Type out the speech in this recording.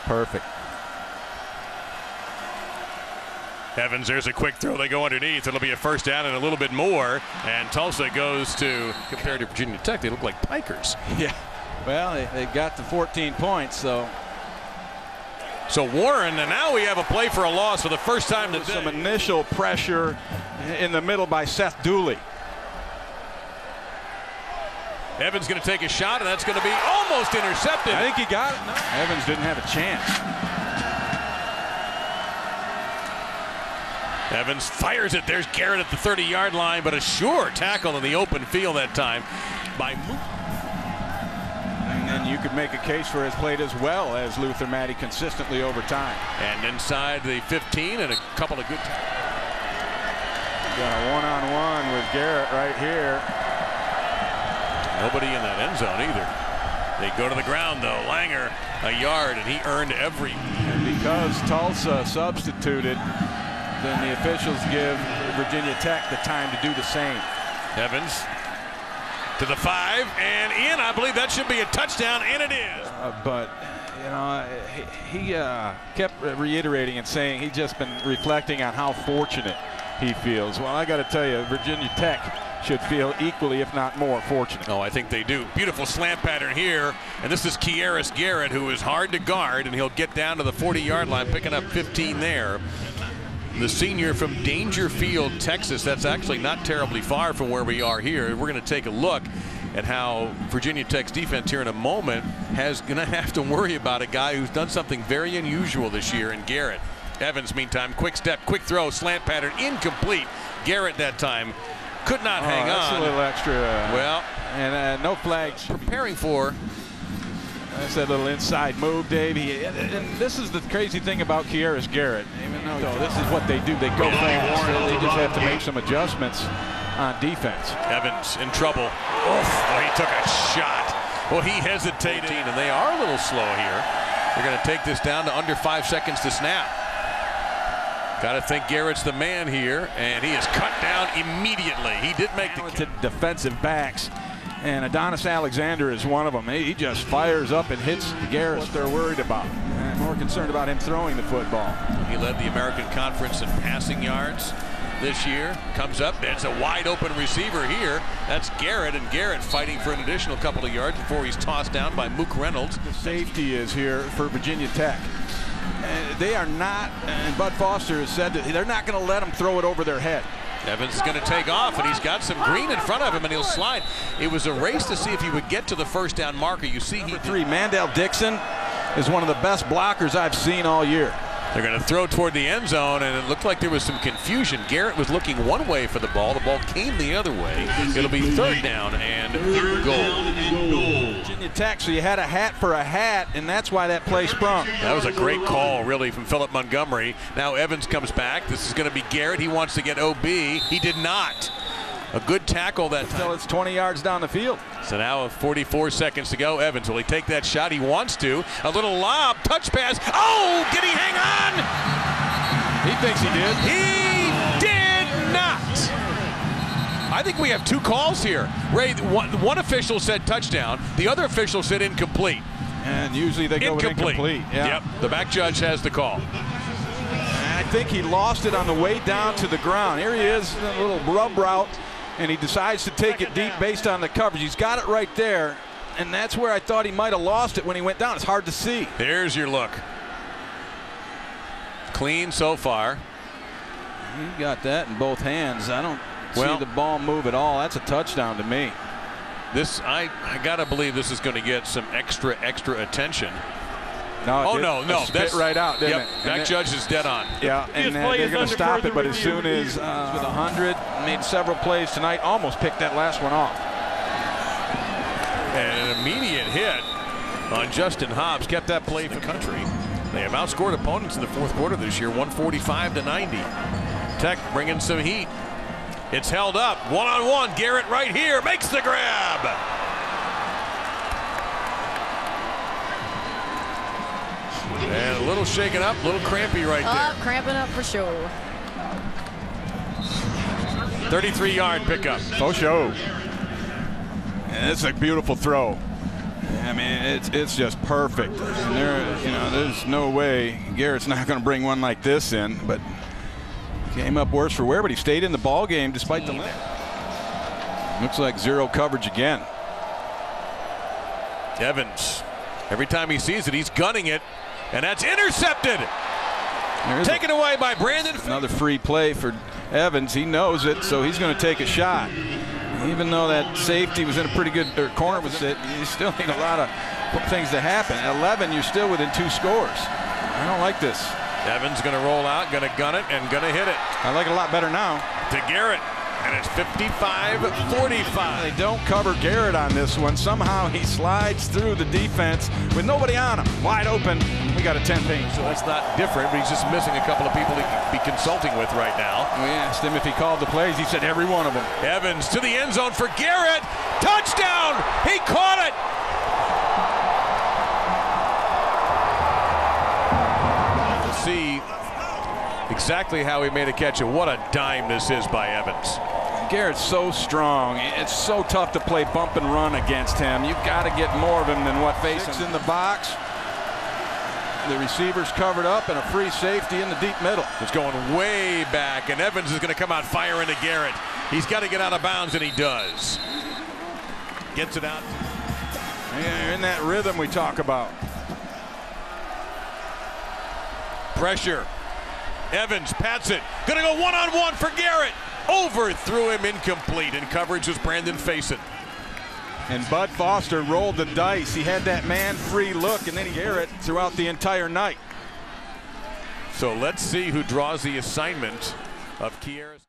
Perfect. Evans, there's a quick throw. They go underneath. It'll be a first down and a little bit more. And Tulsa goes to, compared to Virginia Tech, they look like pikers. Yeah. Well, they got the 14 points, so. So Warren, and now we have a play for a loss for the first time today. Some initial pressure in the middle by Seth Dooley. Evans going to take a shot, and that's going to be almost intercepted. I think he got it. No. Evans didn't have a chance. Evans fires it. There's Garrett at the 30-yard line, but a sure tackle in the open field that time by Mook. And then you could make a case for his played as well as Luther Matty consistently over time. And inside the 15 and a couple of good tackles. Got a one-on-one with Garrett right here. Nobody in that end zone either. They go to the ground though. Langer a yard, and he earned every. And because Tulsa substituted, then the officials give Virginia Tech the time to do the same. Evans to the 5 and in. I believe that should be a touchdown, and it is. But you know, he kept reiterating and saying he's just been reflecting on how fortunate he feels. Well, I got to tell you, Virginia Tech should feel equally, if not more, fortunate. Oh, I think they do. Beautiful slant pattern here, and this is KEYARRIS Garrett, who is hard to guard, and he'll get down to the 40-yard line, picking up 15 there. The senior from Dangerfield, Texas. That's actually not terribly far from where we are here. We're going to take a look at how Virginia Tech's defense here in a moment is going to have to worry about a guy who's done something very unusual this year in Garrett. Evans, meantime, quick step, quick throw, slant pattern, incomplete. Garrett that time could not hang that's on. A little extra. Well, and no flags. Preparing for. That's that little inside move, Dave. And this is the crazy thing about KEYARRIS Garrett. Even though this is what they do, they go fast. They just have to make some adjustments on defense. Evans in trouble. Oh, he took a shot. Well, he hesitated, and they are a little slow here. They're going to take this down to under 5 seconds to snap. Got to think Garrett's the man here, and he is cut down immediately. He did make the defensive backs. And Adonis Alexander is one of them. He just fires up and hits Garrett. What they're worried about. And more concerned about him throwing the football. He led the American Conference in passing yards this year. Comes up. There's a wide open receiver here. That's Garrett, and Garrett fighting for an additional couple of yards before he's tossed down by Mook Reynolds. The safety is here for Virginia Tech. They are not, and Bud Foster has said that they're not going to let them throw it over their head. Evans is going to take off, and he's got some green in front of him, and he'll slide. It was a race to see if he would get to the first down marker. You see, Number 3, Mandel Dixon is one of the best blockers I've seen all year. They're going to throw toward the end zone, and it looked like there was some confusion. Garrett was looking one way for the ball. The ball came the other way. It'll be third down and goal. Virginia Tech, so you had a hat for a hat, and that's why that play sprung. That was a great call, really, from Philip Montgomery. Now Evans comes back. This is going to be Garrett. He wants to get OB. He did not. A good tackle that time. Until it's 20 yards down the field. So now 44 seconds to go. Evans, will he take that shot? He wants to. A little lob, touch pass. Oh, did he hang on? He thinks he did. He did not. I think we have 2 calls here. Ray, one official said touchdown. The other official said incomplete. And usually they go with incomplete. Yeah. Yep, the back judge has the call. And I think he lost it on the way down to the ground. Here he is, a little rub route. And he decides to take it deep based on the coverage. He's got it right there, and that's where I thought he might have lost it when he went down. It's hard to see. There's your look. Clean so far. He got that in both hands. I don't see the ball move at all. That's a touchdown to me. This, I got to believe this is going to get some extra attention. No, no, that's right out, didn't it? That judge is dead on. Yeah, and they're going to stop it, but as soon as with 100, made several plays tonight, almost picked that last one off. And an immediate hit on Justin Hobbs kept that play for the country. They have outscored opponents in the fourth quarter this year, 145-90. Tech bringing some heat. It's held up, one-on-one. Garrett right here makes the grab. And a little shaken up, a little crampy right there. Cramping up for sure. 33-yard pickup. For sure. And it's a beautiful throw. I mean, it's just perfect. And there's no way Garrett's not going to bring one like this in. But came up worse for wear, but he stayed in the ball game despite the limit. Looks like zero coverage again. Evans, every time he sees it, he's gunning it, and that's intercepted. Taken away by Brandon. Another free play for Evans. He knows it, so he's going to take a shot. Even though that safety was in a pretty good corner with it, you still need a lot of things to happen. At 11, you're still within 2 scores. I don't like this. Evans going to roll out, going to gun it, and going to hit it. I like it a lot better now. To Garrett, and it's 55-45. They don't cover Garrett on this one. Somehow he slides through the defense with nobody on him. Wide open. We got a 10-paint. So that's not different, but he's just missing a couple of people he could be consulting with right now. We asked him if he called the plays. He said every one of them. Evans to the end zone for Garrett. Touchdown! He caught it! To see exactly how he made a catch, and what a dime this is by Evans. Garrett's so strong. It's so tough to play bump and run against him. You've got to get more of him than what faces in the box. The receivers covered up and a free safety in the deep middle. It's going way back, and Evans is going to come out fire into Garrett. He's got to get out of bounds, and he does. Gets it out. Yeah, in that rhythm we talk about. Pressure. Evans pats it. Going to go one-on-one for Garrett. Overthrew him, incomplete, and coverage was Brandon Faison. And Bud Foster rolled the dice. He had that man-free look, and then Garrett throughout the entire night. So let's see who draws the assignment of KEYARRIS.